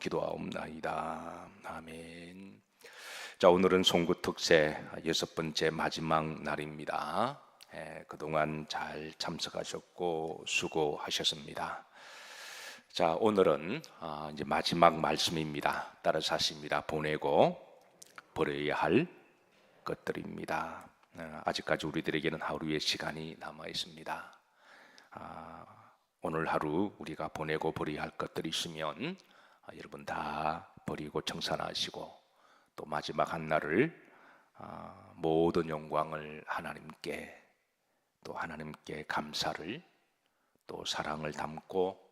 기도하옵나이다. 아멘. 자, 오늘은 송구 특세 6번째 마지막 날입니다. 그동안 잘 참석하셨고 수고하셨습니다. 자, 오늘은 이제 마지막 말씀입니다. 따라서 하십니다. 보내고 버려야 할 것들입니다. 아직까지 우리들에게는 하루의 시간이 남아 있습니다. 오늘 하루 우리가 보내고 버려야 할 것들이 있으면 여러분 다 버리고 청산하시고 또 마지막 한 날을 모든 영광을 하나님께, 또 하나님께 감사를, 또 사랑을 담고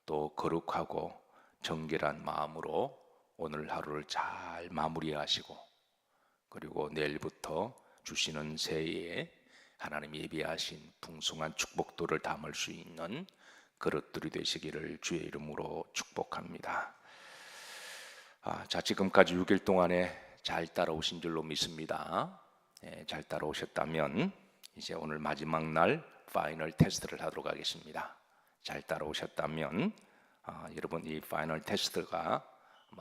또 거룩하고 정결한 마음으로 오늘 하루를 잘 마무리하시고, 그리고 내일부터 주시는 새해에 하나님 예비하신 풍성한 축복들을 담을 수 있는 그릇들이 되시기를 주의 이름으로 축복합니다. 자, 지금까지 6일 동안에 잘 따라오신 줄로 믿습니다. 잘 따라오셨다면 이제 오늘 마지막 날 파이널 테스트를 하도록 하겠습니다. 잘 따라오셨다면 여러분 이 파이널 테스트가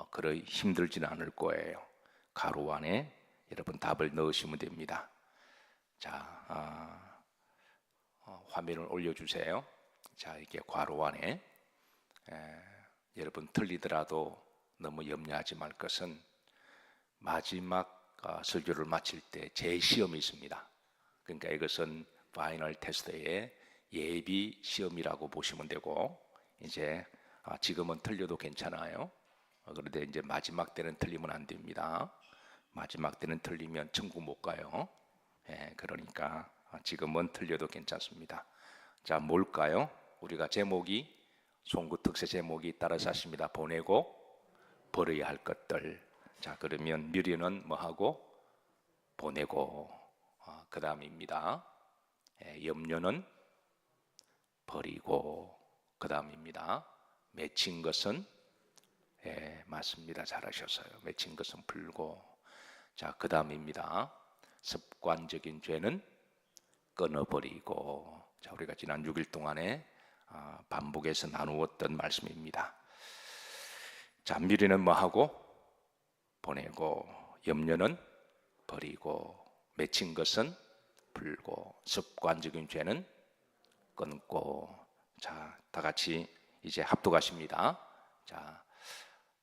그리 힘들지는 않을 거예요. 가로 안에 여러분 답을 넣으시면 됩니다. 자, 화면을 올려주세요. 자, 이게 괄호 안에 여러분 틀리더라도 너무 염려하지 말 것은 마지막 설교를 마칠 때 재시험이 있습니다. 그러니까 이것은 파이널 테스트의 예비 시험이라고 보시면 되고, 이제 지금은 틀려도 괜찮아요. 그런데 이제 마지막 때는 틀리면 안 됩니다. 마지막 때는 틀리면 천국 못 가요. 그러니까 지금은 틀려도 괜찮습니다. 자, 뭘까요? 우리가 제목이 송구 특세 제목이 따라서 하십니다. 보내고 버려야 할 것들. 자, 그러면 미리는 뭐하고? 보내고. 그 다음입니다. 염려는 버리고. 그 다음입니다. 맺힌 것은 맞습니다. 잘하셨어요. 맺힌 것은 풀고. 자, 그 다음입니다. 습관적인 죄는 끊어버리고. 자, 우리가 지난 6일 동안에 반복해서 나누었던 말씀입니다. 자, 미리는 뭐하고? 보내고, 염려는 버리고, 맺힌 것은 풀고, 습관적인 죄는 끊고. 자, 다 같이 이제 합독하십니다. 자,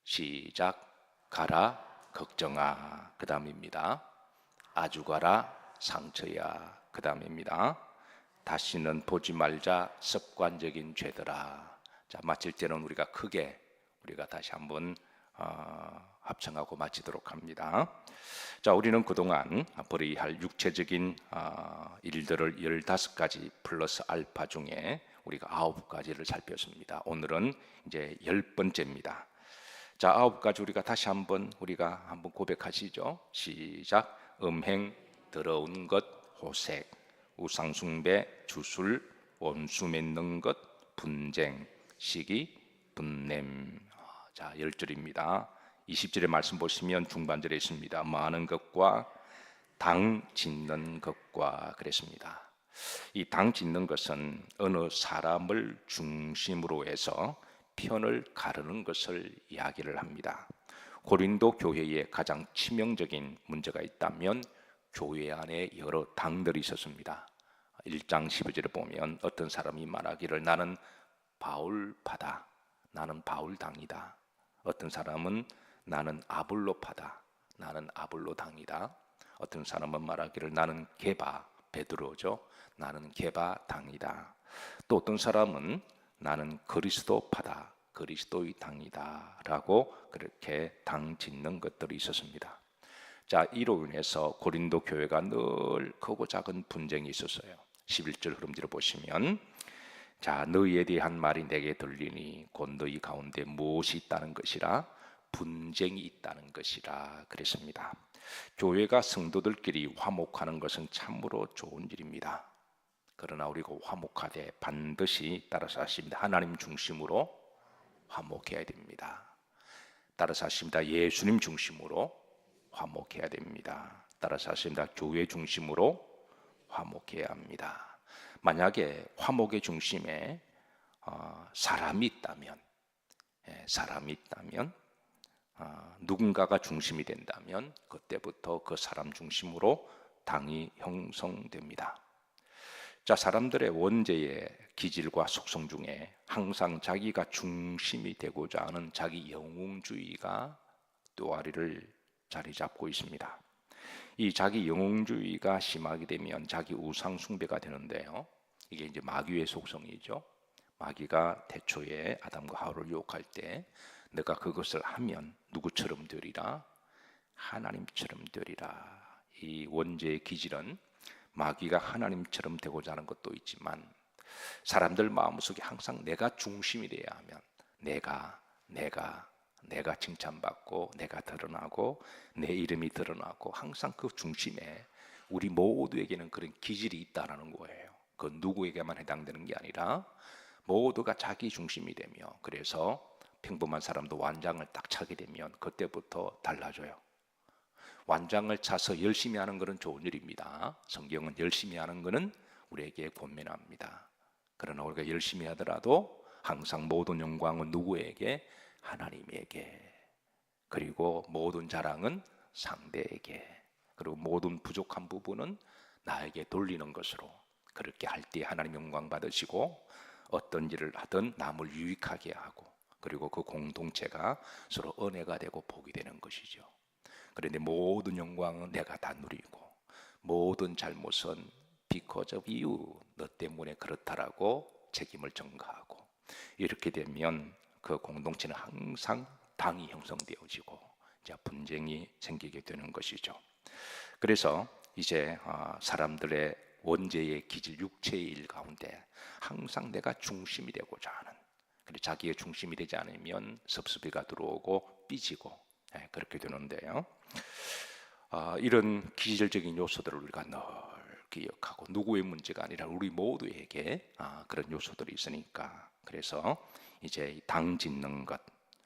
시작. 가라 걱정아. 그 다음입니다. 아주 가라 상처야. 그 다음입니다. 다시는 보지 말자 습관적인 죄들아. 자, 마칠 때는 우리가 크게 우리가 다시 한번 합창하고 마치도록 합니다. 자, 우리는 그동안 버려야 할 육체적인 일들을 15가지 플러스 알파 중에 우리가 9가지를 살폈습니다. 오늘은 이제 10번째입니다. 자, 9가지 우리가 다시 한번 고백하시죠. 시작. 음행, 더러운 것, 호색, 우상숭배, 주술, 원수 맺는 것, 분쟁, 시기, 분냄. 자, 10절입니다. 20절의 말씀 보시면 중반절에 있습니다. 많은 것과 당 짓는 것과 그랬습니다. 이 당 짓는 것은 어느 사람을 중심으로 해서 편을 가르는 것을 이야기를 합니다. 고린도 교회에 가장 치명적인 문제가 있다면 교회 안에 여러 당들이 있었습니다. 1장 12절에 보면 어떤 사람이 말하기를 나는 바울파다, 나는 바울당이다. 어떤 사람은 나는 아볼로파다, 나는 아볼로당이다. 어떤 사람은 말하기를 나는 게바, 베드로죠, 나는 게바당이다. 또 어떤 사람은 나는 그리스도파다, 그리스도의 당이다 라고 그렇게 당 짓는 것들이 있었습니다. 자, 이로 인해서 고린도 교회가 늘 크고 작은 분쟁이 있었어요. 11절 흐름지를 보시면, 자, 너희에 대한 말이 내게 들리니 곧 너희 가운데 무엇이 있다는 것이라, 분쟁이 있다는 것이라 그랬습니다. 교회가 성도들끼리 화목하는 것은 참으로 좋은 일입니다. 그러나 우리가 화목하되 반드시 따라서 하십니다. 하나님 중심으로 화목해야 됩니다. 따라서 하십니다. 예수님 중심으로 화목해야 됩니다. 따라서 하십니다. 교회 중심으로 화목해야 합니다. 만약에 화목의 중심에 사람이 있다면 누군가가 중심이 된다면 그때부터 그 사람 중심으로 당이 형성됩니다. 자, 사람들의 원죄의 기질과 속성 중에 항상 자기가 중심이 되고자 하는 자기 영웅주의가 또아리를 자리 잡고 있습니다. 이 자기 영웅주의가 심하게 되면 자기 우상 숭배가 되는데요. 이게 이제 마귀의 속성이죠. 마귀가 태초에 아담과 하와를 유혹할 때 내가 그것을 하면 누구처럼 되리라? 하나님처럼 되리라. 이 원죄의 기질은 마귀가 하나님처럼 되고자 하는 것도 있지만 사람들 마음속에 항상 내가 중심이 돼야 하면 내가 칭찬받고 내가 드러나고 내 이름이 드러나고 항상 그 중심에 우리 모두에게는 그런 기질이 있다라는 거예요. 그건 누구에게만 해당되는 게 아니라 모두가 자기 중심이 되며 그래서 평범한 사람도 완장을 딱 차게 되면 그때부터 달라져요. 완장을 차서 열심히 하는 것은 좋은 일입니다. 성경은 열심히 하는 것은 우리에게 권면합니다. 그러나 우리가 열심히 하더라도 항상 모든 영광은 누구에게? 하나님에게. 그리고 모든 자랑은 상대에게. 그리고 모든 부족한 부분은 나에게 돌리는 것으로 그렇게 할 때 하나님 영광 받으시고 어떤 일을 하든 남을 유익하게 하고 그리고 그 공동체가 서로 은혜가 되고 복이 되는 것이죠. 그런데 모든 영광은 내가 다 누리고 모든 잘못은 because of you, 너 때문에 그렇다라고 책임을 전가하고 이렇게 되면 그 공동체는 항상 당이 형성되어지고 이제 분쟁이 생기게 되는 것이죠. 그래서 이제 사람들의 원죄의 기질, 육체의 일 가운데 항상 내가 중심이 되고자 하는, 그리고 자기의 중심이 되지 않으면 섭섭이가 들어오고 삐지고 그렇게 되는데요. 이런 기질적인 요소들을 우리가 늘 기억하고 누구의 문제가 아니라 우리 모두에게 그런 요소들이 있으니까 그래서 이제 당 짓는 것,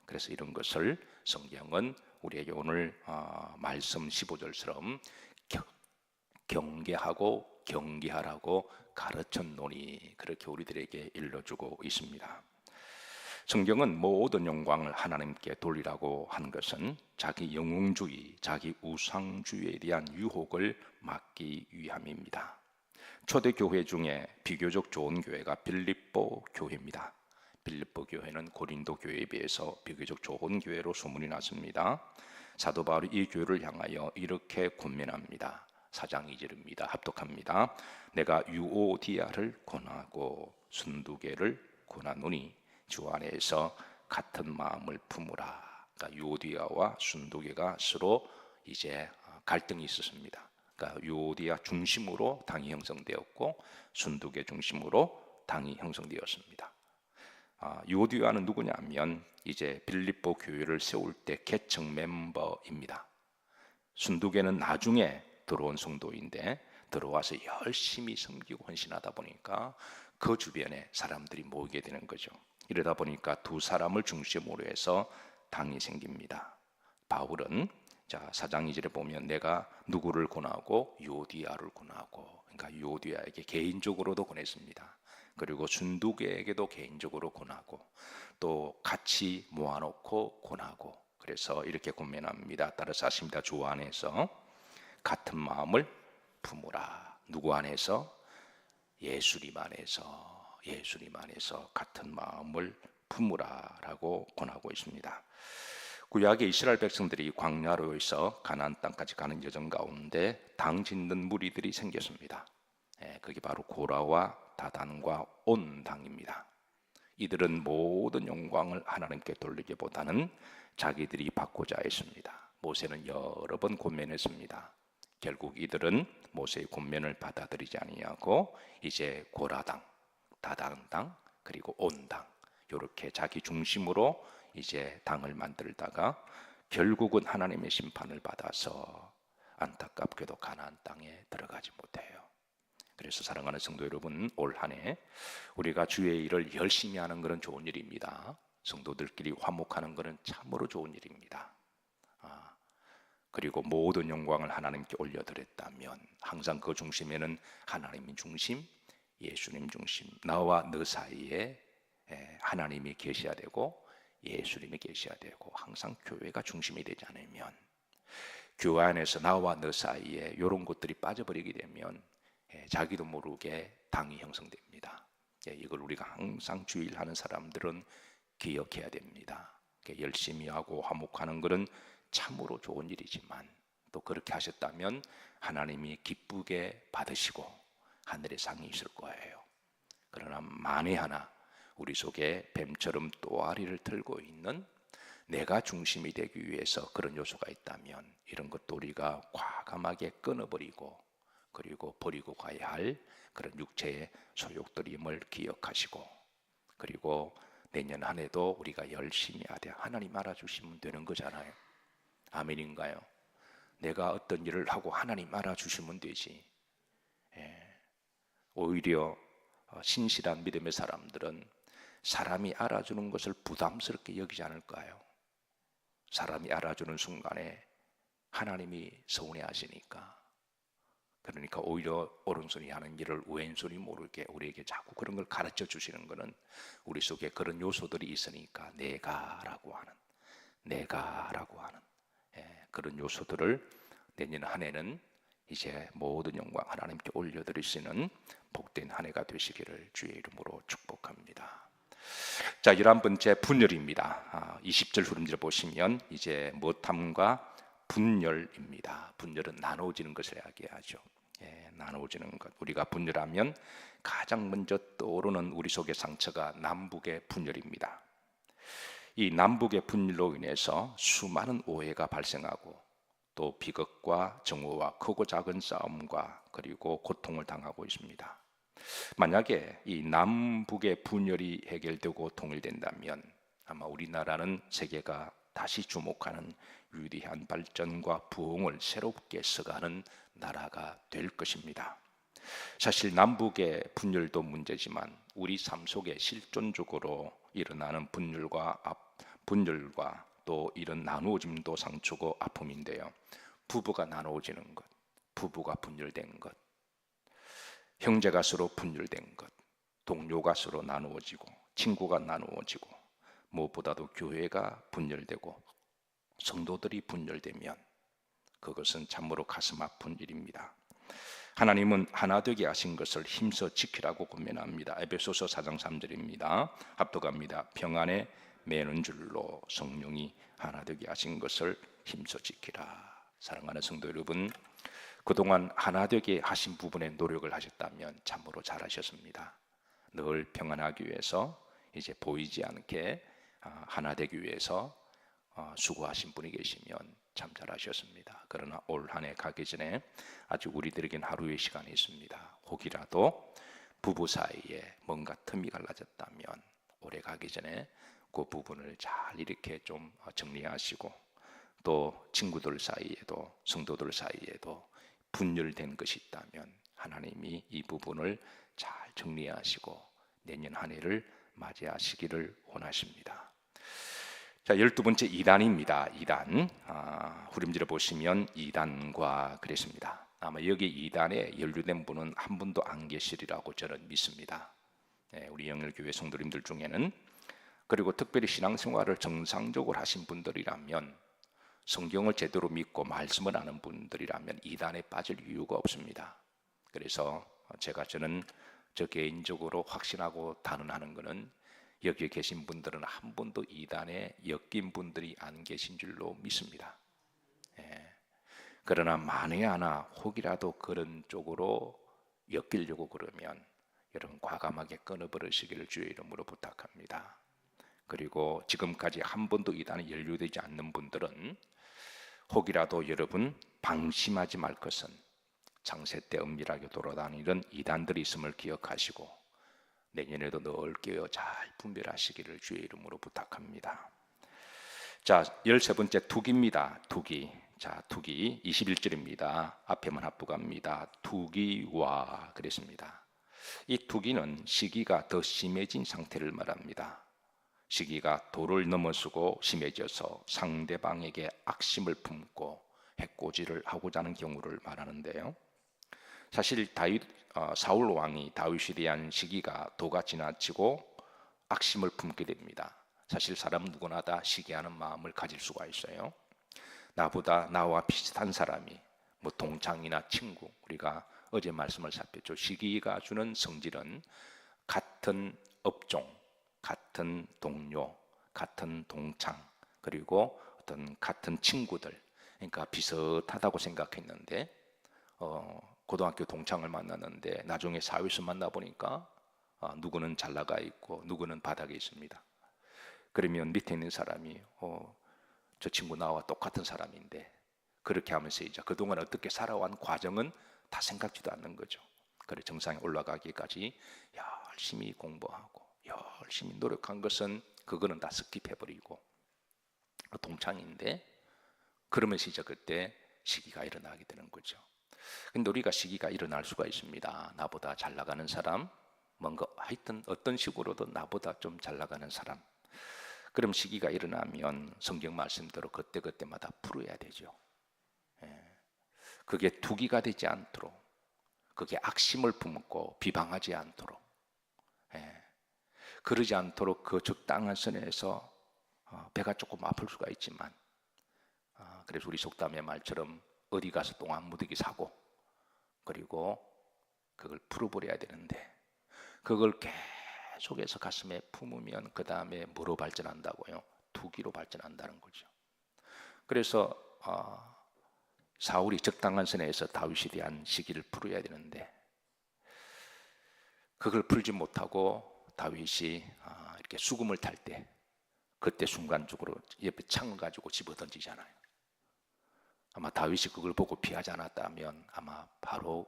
그래서 이런 것을 성경은 우리에게 오늘 말씀 15절처럼 경계하고 경계하라고 가르쳤노니 그렇게 우리들에게 일러주고 있습니다. 성경은 모든 영광을 하나님께 돌리라고 한 것은 자기 영웅주의, 자기 우상주의에 대한 유혹을 막기 위함입니다. 초대교회 중에 비교적 좋은 교회가 빌립보 교회입니다. 빌립보 교회는 고린도 교회에 비해서 비교적 좋은 교회로 소문이 났습니다. 사도 바울이 이 교회를 향하여 이렇게 권면합니다. 4장 2절입니다. 합독합니다. 내가 유오디아를 권하고 순두개를 권하노니 주 안에서 같은 마음을 품으라. 그러니까 유오디아와 순두개가 서로 이제 갈등이 있었습니다. 그러니까 유오디아 중심으로 당이 형성되었고 순두개 중심으로 당이 형성되었습니다. 유오디아는 누구냐면 이제 빌립보 교회를 세울 때 개척 멤버입니다. 순두개는 나중에 들어온 성도인데 들어와서 열심히 섬기고 헌신하다 보니까 그 주변에 사람들이 모이게 되는 거죠. 이러다 보니까 두 사람을 중심으로 해서 당이 생깁니다. 바울은 4장 2절에 보면 내가 누구를 권하고 유오디아를 권하고, 그러니까 유오디아에게 개인적으로도 권했습니다. 그리고 순두개에게도 개인적으로 권하고 또 같이 모아놓고 권하고, 그래서 이렇게 권면합니다. 따라서 하십니다. 주 안에서 같은 마음을 품으라. 누구 안에서? 예수님 안에서. 예수님 안에서 같은 마음을 품으라 라고 권하고 있습니다. 구약의 이스라엘 백성들이 광야로에서 가나안 땅까지 가는 여정 가운데 당 짓는 무리들이 생겼습니다. 그게 바로 고라와 다단과 온 당입니다. 이들은 모든 영광을 하나님께 돌리기보다는 자기들이 받고자 했습니다. 모세는 여러 번 권면했습니다. 결국 이들은 모세의 권면을 받아들이지 아니하고 이제 고라당, 다단당, 그리고 온당 이렇게 자기 중심으로 이제 당을 만들다가 결국은 하나님의 심판을 받아서 안타깝게도 가나안 땅에 들어가지 못해요. 그래서 사랑하는 성도 여러분, 올 한 해 우리가 주의 일을 열심히 하는 것은 좋은 일입니다. 성도들끼리 화목하는 것은 참으로 좋은 일입니다. 그리고 모든 영광을 하나님께 올려드렸다면 항상 그 중심에는 하나님 중심, 예수님 중심, 나와 너 사이에 하나님이 계셔야 되고 예수님이 계셔야 되고 항상 교회가 중심이 되지 않으면, 교회 안에서 나와 너 사이에 이런 것들이 빠져버리게 되면 자기도 모르게 당이 형성됩니다. 이걸 우리가 항상 주의를 하는 사람들은 기억해야 됩니다. 열심히 하고 화목하는 것은 참으로 좋은 일이지만, 또 그렇게 하셨다면 하나님이 기쁘게 받으시고 하늘의 상이 있을 거예요. 그러나 만에 하나 우리 속에 뱀처럼 또아리를 들고 있는 내가 중심이 되기 위해서 그런 요소가 있다면, 이런 것도 우리가 과감하게 끊어버리고, 그리고 버리고 가야 할 그런 육체의 소욕들임을 기억하시고, 그리고 내년 한 해도 우리가 열심히 하되 하나님 알아주시면 되는 거잖아요. 아멘인가요? 내가 어떤 일을 하고 하나님 알아주시면 되지. 오히려 신실한 믿음의 사람들은 사람이 알아주는 것을 부담스럽게 여기지 않을까요? 사람이 알아주는 순간에 하나님이 서운해하시니까. 그러니까 오히려 오른손이 하는 일을 왼손이 모르게 우리에게 자꾸 그런 걸 가르쳐 주시는 것은 우리 속에 그런 요소들이 있으니까 내가라고 하는 그런 요소들을 내년 한 해는 이제 모든 영광 하나님께 올려드리시는 복된 한 해가 되시기를 주의 이름으로 축복합니다. 자, 11번째 분열입니다. 20절 후름질 보시면 이제 못함과 분열입니다. 분열은 나누어지는 것을 이야기하죠. 나누어지는 것. 우리가 분열하면 가장 먼저 떠오르는 우리 속의 상처가 남북의 분열입니다. 이 남북의 분열로 인해서 수많은 오해가 발생하고, 또 비극과 정오와 크고 작은 싸움과 그리고 고통을 당하고 있습니다. 만약에 이 남북의 분열이 해결되고 통일된다면 아마 우리나라는 세계가 다시 주목하는 위대한 발전과 부흥을 새롭게 써가는 나라가 될 것입니다. 사실 남북의 분열도 문제지만 우리 삶 속에 실존적으로 일어나는 분열과 또 이런 나누어짐도 상처고 아픔인데요. 부부가 나누어지는 것, 부부가 분열된 것, 형제가 서로 분열된 것, 동료가 서로 나누어지고, 친구가 나누어지고, 무엇보다도 교회가 분열되고 성도들이 분열되면 그것은 참으로 가슴 아픈 일입니다. 하나님은 하나 되게 하신 것을 힘써 지키라고 권면합니다. 에베소서 4장 3절입니다. 합독합니다. 평안에 매는 줄로 성령이 하나 되게 하신 것을 힘써 지키라. 사랑하는 성도 여러분, 그동안 하나 되게 하신 부분에 노력을 하셨다면 참으로 잘하셨습니다. 늘 평안하기 위해서, 이제 보이지 않게 하나 되기 위해서 수고하신 분이 계시면 참 잘하셨습니다. 그러나 올 한 해 가기 전에 아직 우리들에겐 하루의 시간이 있습니다. 혹이라도 부부 사이에 뭔가 틈이 갈라졌다면 올해 가기 전에 그 부분을 잘 이렇게 좀 정리하시고, 또 친구들 사이에도 성도들 사이에도 분열된 것이 있다면 하나님이 이 부분을 잘 정리하시고 내년 한 해를 맞이하시기를 원하십니다. 자, 12번째 이단입니다. 이단. 후림지를 보시면 이단과 그랬습니다. 아마 여기 이단에 연루된 분은 한 분도 안 계시리라고 저는 믿습니다. 우리 영일교회 성도님들 중에는, 그리고 특별히 신앙생활을 정상적으로 하신 분들이라면, 성경을 제대로 믿고 말씀을 아는 분들이라면 이단에 빠질 이유가 없습니다. 그래서 저는 저 개인적으로 확신하고 단언하는 것은 여기에 계신 분들은 한 번도 이단에 엮인 분들이 안 계신 줄로 믿습니다. 그러나 만에 하나 혹이라도 그런 쪽으로 엮이려고 그러면 여러분 과감하게 끊어버리시기를 주의 이름으로 부탁합니다. 그리고 지금까지 한 번도 이단에 연루되지 않는 분들은 혹이라도 여러분 방심하지 말 것은 장세 때 은밀하게 돌아다니는 이단들이 있음을 기억하시고 내년에도 늘 깨어 잘 분별하시기를 주의 이름으로 부탁합니다. 자, 13번째 투기입니다. 투기. 자, 투기 21절입니다. 앞에만 합독합니다. 투기와 그랬습니다. 이 투기는 시기가 더 심해진 상태를 말합니다. 시기가 도를 넘어서고 심해져서 상대방에게 악심을 품고 해코지를 하고자 하는 경우를 말하는데요. 사실 사울 왕이 다윗에 대한 시기가 도가 지나치고 악심을 품게 됩니다. 사실 사람 누구나 다 시기하는 마음을 가질 수가 있어요. 나와 비슷한 사람이 뭐 동창이나 친구, 우리가 어제 말씀을 살폈죠. 시기가 주는 성질은 같은 업종, 같은 동료, 같은 동창, 그리고 어떤 같은 친구들, 그러니까 비슷하다고 생각했는데 고등학교 동창을 만났는데 나중에 사회에서 만나보니까 누구는 잘 나가 있고 누구는 바닥에 있습니다. 그러면 밑에 있는 사람이 저 친구 나와 똑같은 사람인데, 그렇게 하면서 이제 그동안 어떻게 살아온 과정은 다 생각지도 않는 거죠. 그래 정상에 올라가기까지 열심히 공부하고 열심히 노력한 것은 그거는 다 스킵해버리고 동창인데, 그러면서 이제 그때 시기가 일어나게 되는 거죠. 근데 우리가 시기가 일어날 수가 있습니다. 나보다 잘 나가는 사람, 뭔가 하여튼 어떤 식으로든 나보다 좀 잘 나가는 사람, 그럼 시기가 일어나면 성경 말씀대로 그때그때마다 풀어야 되죠. 그게 투기가 되지 않도록, 그게 악심을 품고 비방하지 않도록, 그러지 않도록 그 적당한 선에서 배가 조금 아플 수가 있지만, 그래서 우리 속담의 말처럼 어디 가서 똥 안 묻히기 사고, 그리고 그걸 풀어버려야 되는데, 그걸 계속해서 가슴에 품으면 그 다음에 뭐로 발전한다고요? 투기로 발전한다는 거죠. 그래서 사울이 적당한 선에서 다윗에 대한 시기를 풀어야 되는데, 그걸 풀지 못하고 다윗이 이렇게 수금을 탈 때, 그때 순간적으로 옆에 창을 가지고 집어 던지잖아요. 아마 다윗이 그걸 보고 피하지 않았다면 바로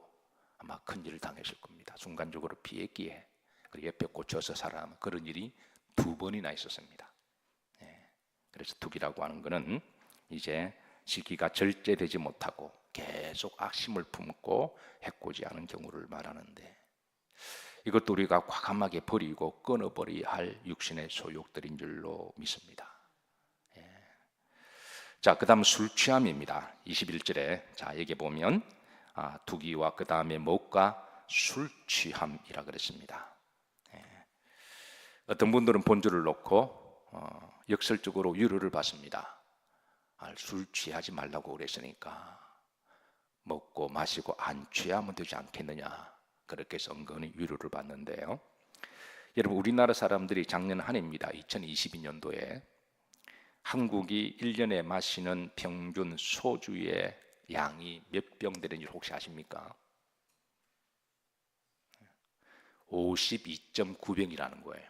큰일을 당했을 겁니다. 순간적으로 피했기에 그 옆에 꽂혀서 살아남은 그런 일이 2번이나 있었습니다. 그래서 투기라고 하는 것은 이제 시기가 절제되지 못하고 계속 악심을 품고 해코지하는 경우를 말하는데, 이것도 우리가 과감하게 버리고 끊어버려야 할 육신의 소욕들인 줄로 믿습니다. 자, 그 다음 술 취함입니다. 21절에 자 여기 보면 투기와 그 다음에 목과 술 취함이라 그랬습니다. 어떤 분들은 본주를 놓고 역설적으로 위로를 받습니다. 술 취하지 말라고 그랬으니까 먹고 마시고 안 취하면 되지 않겠느냐, 그렇게 해서 은근히 위로를 받는데요. 여러분, 우리나라 사람들이 작년 한 해입니다. 2022년도에 한국이 1년에 마시는 평균 소주의 양이 몇 병 되는지 혹시 아십니까? 52.9병이라는 거예요.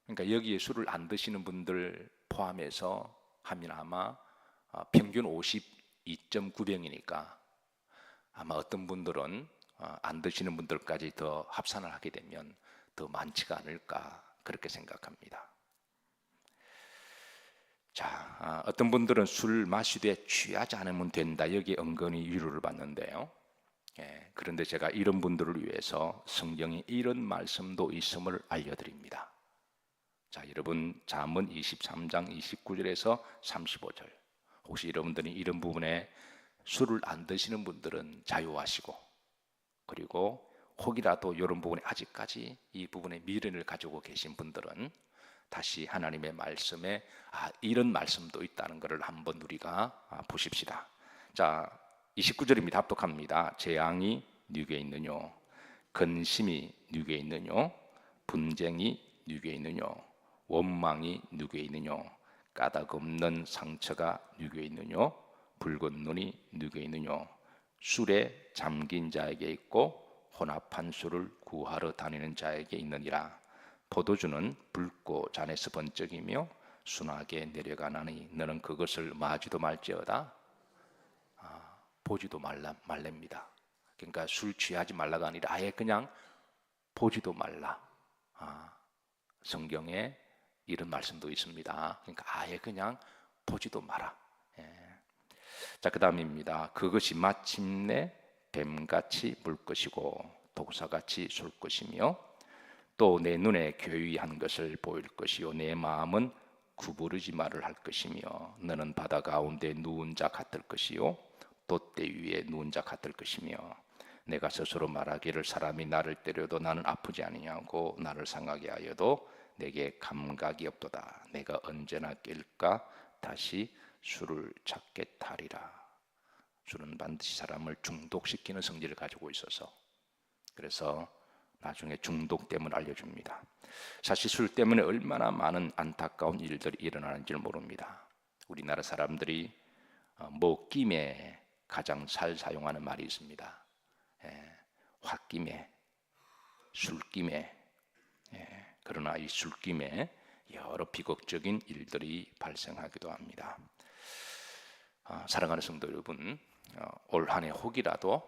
그러니까 여기에 술을 안 드시는 분들 포함해서 하면 아마 평균 52.9병이니까 아마 어떤 분들은 안 드시는 분들까지 더 합산을 하게 되면 더 많지가 않을까, 그렇게 생각합니다. 자, 어떤 분들은 술 마시되 취하지 않으면 된다, 여기에 은근히 위로를 받는데요. 그런데 제가 이런 분들을 위해서 성경에 이런 말씀도 있음을 알려드립니다. 자, 여러분, 잠언 23장 29절에서 35절, 혹시 여러분들이 이런 부분에 술을 안 드시는 분들은 자유하시고, 그리고 혹이라도 이런 부분에 아직까지 이 부분에 미련을 가지고 계신 분들은 다시 하나님의 말씀에 이런 말씀도 있다는 것을 한번 우리가 보십시다. 자, 29절입니다. 합독합니다. 재앙이 누구에 있느뇨? 근심이 누구에 있느뇨? 분쟁이 누구에 있느뇨? 원망이 누구에 있느뇨? 까닭 없는 상처가 누구에 있느뇨? 붉은 눈이 누구에 있느뇨? 술에 잠긴 자에게 있고 혼합한 술을 구하러 다니는 자에게 있느니라. 포도주는 붉고 잔에서 번쩍이며 순하게 내려가나니 너는 그것을 마지도 말지어다 보지도 말랍니다. 그러니까 술 취하지 말라가 아니라 아예 그냥 보지도 말라. 성경에 이런 말씀도 있습니다. 그러니까 아예 그냥 보지도 마라. 자, 그 다음입니다. 그것이 마침내 뱀같이 물 것이고 독사같이 쏠 것이며 또 내 눈에 교의한 것을 보일 것이요 내 마음은 구부르지 말을 할 것이며 너는 바다 가운데 누운 자 같을 것이요 돛대 위에 누운 자 같을 것이며 내가 스스로 말하기를 사람이 나를 때려도 나는 아프지 아니하고 나를 상하게 하여도 내게 감각이 없도다. 내가 언제나 깰까 다시 술을 찾겠다 하리라. 술은 반드시 사람을 중독시키는 성질을 가지고 있어서, 그래서 나중에 중독됨을 알려줍니다. 사실 술 때문에 얼마나 많은 안타까운 일들이 일어나는지 모릅니다. 우리나라 사람들이 먹김에 가장 잘 사용하는 말이 있습니다. 홧김에, 술김에. 그러나 이 술김에 여러 비극적인 일들이 발생하기도 합니다. 사랑하는 성도 여러분, 올 한 해 혹이라도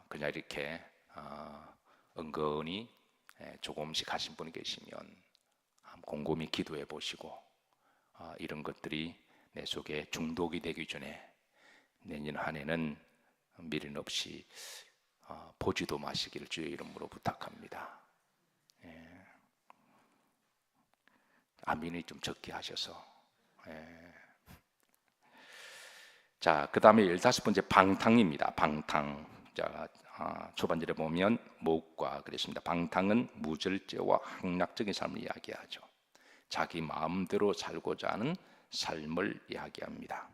그냥 이렇게 은근히 조금씩 하신 분이 계시면 곰곰이 기도해 보시고, 이런 것들이 내 속에 중독이 되기 전에 내년 한 해는 미련 없이 보지도 마시기를 주의 이름으로 부탁합니다. 아멘이 좀 적게 하셔서. 자, 그 다음에 15번째 방탕입니다. 방탕. 자, 초반절에 보면 목과 그랬습니다. 방탕은 무절제와 향락적인 삶을 이야기하죠. 자기 마음대로 살고자 하는 삶을 이야기합니다.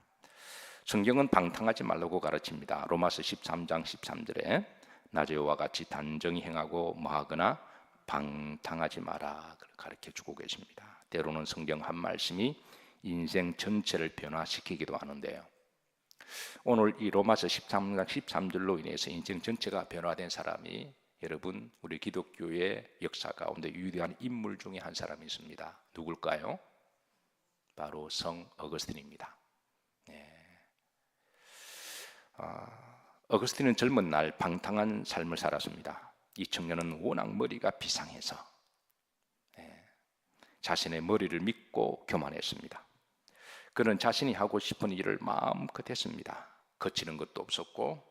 성경은 방탕하지 말라고 가르칩니다. 로마서 13장 13절에 낮에와 같이 단정히 행하고 뭐하거나 방탕하지 마라 가르쳐주고 계십니다. 때로는 성경 한 말씀이 인생 전체를 변화시키기도 하는데요, 오늘 이 로마서 13장 13절로 인해서 인생 전체가 변화된 사람이, 여러분, 우리 기독교의 역사 가운데 위대한 인물 중에 한 사람이 있습니다. 누굴까요? 바로 성 어거스틴입니다. 어거스틴은 젊은 날 방탕한 삶을 살았습니다. 이 청년은 워낙 머리가 비상해서 자신의 머리를 믿고 교만했습니다. 그는 자신이 하고 싶은 일을 마음껏 했습니다. 거치는 것도 없었고,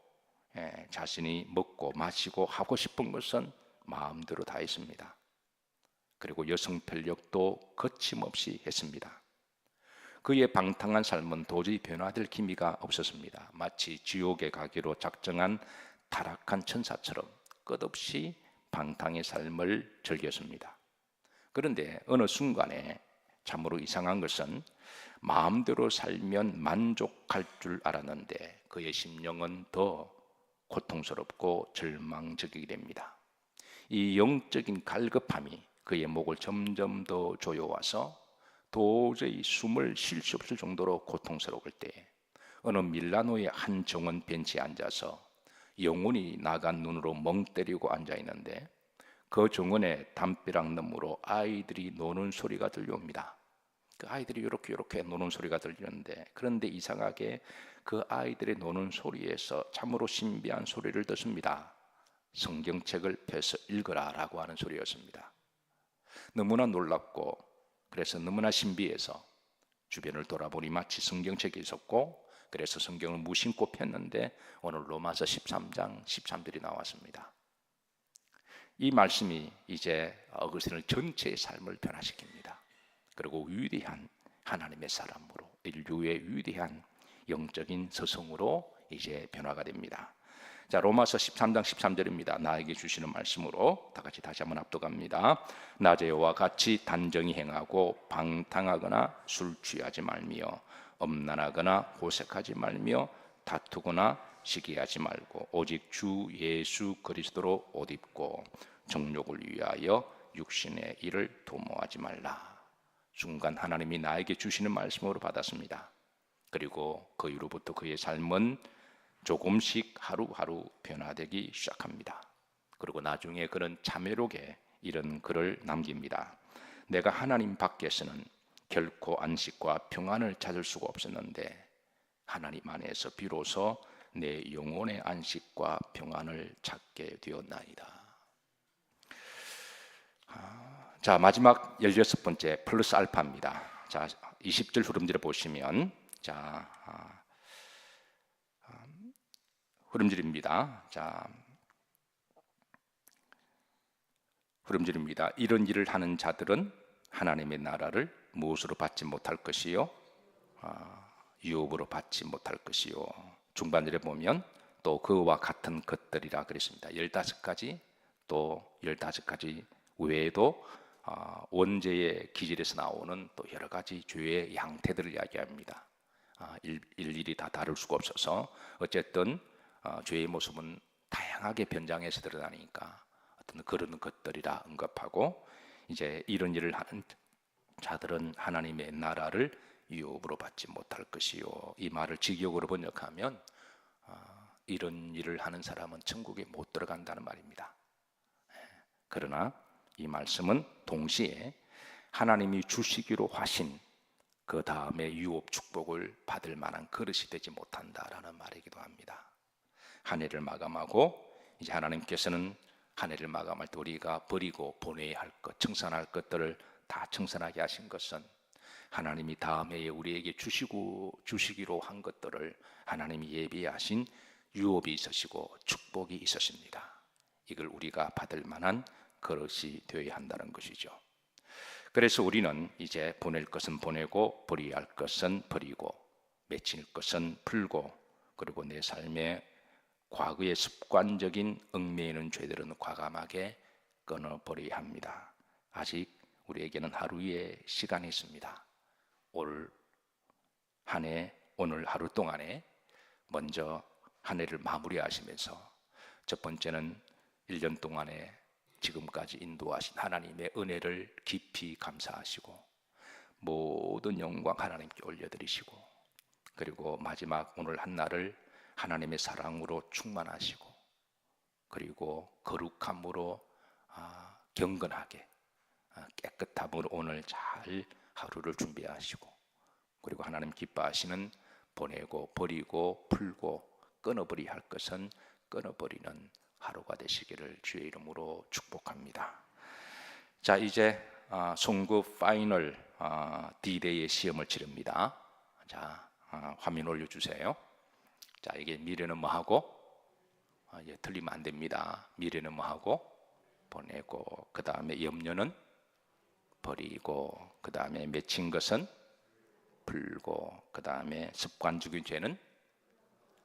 자신이 먹고 마시고 하고 싶은 것은 마음대로 다 했습니다. 그리고 여성 편력도 거침없이 했습니다. 그의 방탕한 삶은 도저히 변화될 기미가 없었습니다. 마치 지옥에 가기로 작정한 타락한 천사처럼 끝없이 방탕의 삶을 즐겼습니다. 그런데 어느 순간에 참으로 이상한 것은 마음대로 살면 만족할 줄 알았는데 그의 심령은 더 고통스럽고 절망적이게 됩니다. 이 영적인 갈급함이 그의 목을 점점 더 조여와서 도저히 숨을 쉴 수 없을 정도로 고통스러울 때, 어느 밀라노의 한 정원 벤치에 앉아서 영혼이 나간 눈으로 멍 때리고 앉아 있는데, 그 정원의 담벼락 너머로 아이들이 노는 소리가 들려옵니다. 그 아이들이 이렇게 노는 소리가 들리는데, 그런데 이상하게 그 아이들의 노는 소리에서 참으로 신비한 소리를 듣습니다. 성경책을 펴서 읽어라 라고 하는 소리였습니다. 너무나 놀랍고, 그래서 너무나 신비해서 주변을 돌아보니 마치 성경책이 있었고, 그래서 성경을 무심코 폈는데 오늘 로마서 13장 13절이 나왔습니다. 이 말씀이 이제 어거스틴을 전체의 삶을 변화시킵니다. 그리고 위대한 하나님의 사람으로, 인류의 위대한 영적인 스승으로 이제 변화가 됩니다. 자, 로마서 13장 13절입니다. 나에게 주시는 말씀으로 다 같이 다시 한번 합독합니다. 낮에와 같이 단정히 행하고 방탕하거나 술 취하지 말며 엄란하거나 호색하지 말며 다투거나 시기하지 말고 오직 주 예수 그리스도로 옷 입고 정욕을 위하여 육신의 일을 도모하지 말라. 순간 하나님이 나에게 주시는 말씀으로 받았습니다. 그리고 그 이후로부터 그의 삶은 조금씩 하루하루 변화되기 시작합니다. 그리고 나중에 그는 자매록에 이런 글을 남깁니다. 내가 하나님 밖에서는 결코 안식과 평안을 찾을 수가 없었는데 하나님 안에서 비로소 내 영혼의 안식과 평안을 찾게 되었나이다. 자, 마지막 16번째 플러스 알파입니다. 자, 20절 흐름지를 보시면, 자, 흐름질입니다. 자, 흐름질입니다. 이런 일을 하는 자들은 하나님의 나라를 무엇으로 받지 못할 것이요? 유업으로 받지 못할 것이요. 중반절에 보면 또 그와 같은 것들이라 그랬습니다. 15가지, 또 15가지 외에도 원죄의 기질에서 나오는 또 여러 가지 죄의 양태들을 이야기합니다. 일일이 다 다룰 수가 없어서 어쨌든 죄의 모습은 다양하게 변장해서 드러나니까 어떤 그런 것들이라 언급하고, 이제 이런 일을 하는 자들은 하나님의 나라를 유업으로 받지 못할 것이요, 이 말을 직역으로 번역하면 이런 일을 하는 사람은 천국에 못 들어간다는 말입니다. 그러나 이 말씀은 동시에 하나님이 주시기로 하신 그 다음에 유업 축복을 받을 만한 그릇이 되지 못한다라는 말이기도 합니다. 한 해를 마감하고 이제 하나님께서는 한 해를 마감할 때 우리가 버리고 보내야 할 것, 청산할 것들을 다 청산하게 하신 것은 하나님이 다음 해에 우리에게 주시기로 한 것들을 하나님이 예비하신 유업이 있으시고 축복이 있으십니다. 이걸 우리가 받을 만한 그릇이 되어야 한다는 것이죠. 그래서 우리는 이제 보낼 것은 보내고 버려야 할 것은 버리고 맺힐 것은 풀고, 그리고 내 삶의 과거의 습관적인 얽매이는 죄들은 과감하게 끊어버려야 합니다. 아직 우리에게는 하루의 시간이 있습니다. 올 한 해, 오늘 하루 동안에 먼저 한 해를 마무리하시면서 첫 번째는 1년 동안에 지금까지 인도하신 하나님의 은혜를 깊이 감사하시고 모든 영광 하나님께 올려드리시고, 그리고 마지막 오늘 한 날을 하나님의 사랑으로 충만하시고, 그리고 거룩함으로 경건하게 깨끗함으로 오늘 잘 하루를 준비하시고, 그리고 하나님 기뻐하시는 보내고 버리고 풀고 끊어버려야 할 것은 끊어버리는 하루가 되시기를 주의 이름으로 축복합니다. 자, 이제 송구 파이널 D-Day의 시험을 치릅니다. 자, 화면 올려주세요. 자, 이게 미래는 뭐하고? 틀리면 안 됩니다. 미래는 뭐하고? 보내고, 그 다음에 염려는 버리고, 그 다음에 맺힌 것은 풀고, 그 다음에 습관적인 죄는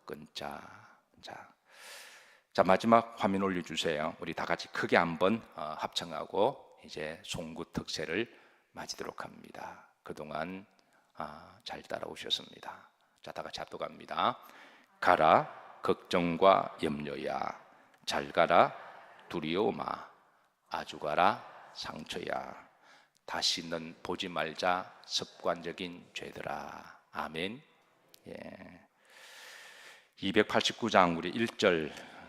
끊자. 자, 마지막 화면 올려주세요. 우리 다 같이 크게 한번 합창하고 이제 송구 특세를 맞이도록 합니다. 그동안 잘 따라오셨습니다. 자, 다 같이 합독합니다. 가라 걱정과 염려야, 잘 가라 두려움아, 아주 가라 상처야, 다시는 보지 말자 습관적인 죄들아. 아멘. 예. 289장 우리 1절